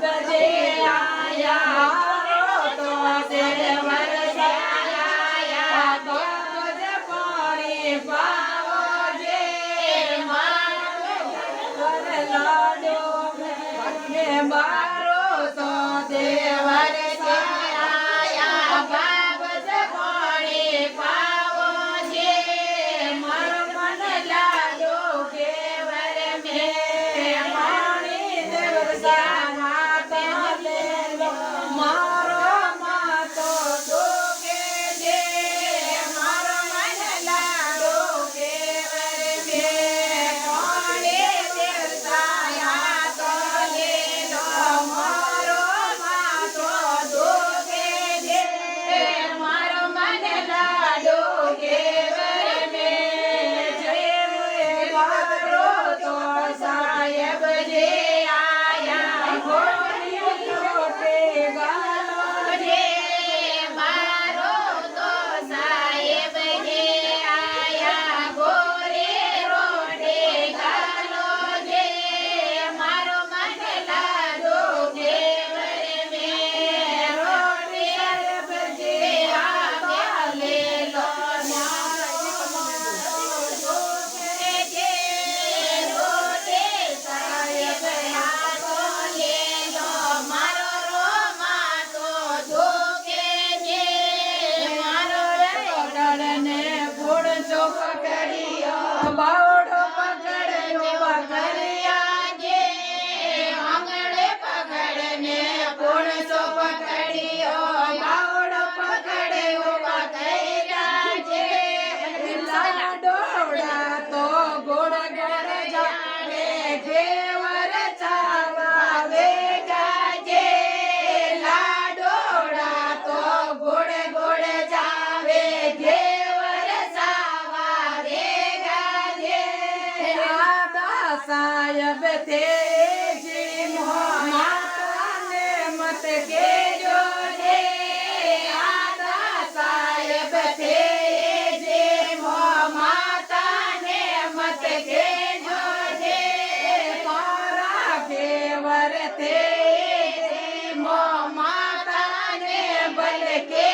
बजे आया तो देवर से आया तो तुझे पानी पाओ जे मार लाडो में मारो तो देवर से आया बाप से पानी पाओ जे मार मन लाडो केवर में पानी देवर से माता ले लो मारो मातो दोगे जे मार मन लाडो केवर में पानी देवर से तो ले लो मारो मातो दोगे जे मारो मन लाडो केवर में जय मारो तो साहेब जे आया घोड़ी छोटे गालो जे मारो तो साहेब जे आया गोरे रोटे गालो जे मारो मन लाडो केवर में रोटे साहेब जे आवा ले लो मारो दोगे जे रोटे साहेब आतो ले लो मारो रो मातो दोगे जे मारो पकड़ने फूड़ जो पकड़ियो बावड़ो पकड़ने पकड़िया जे आंगड़े पकड़ने फूड़ जो पकड़ियो बावड़ो पकड़े पकड़िया जे लाला डोड़ा तो गोड़ गोड़ जावे घेवर चावा वेगा जे लाडोड़ा तो गोड़ गोड़ जावे घेवर चावा वेगा जे आदा साहेब थे जी माता ने मत के जो जे आदा साहेब थे जे माता ने मत के जो जे मारा घेवर थे माता ने बल के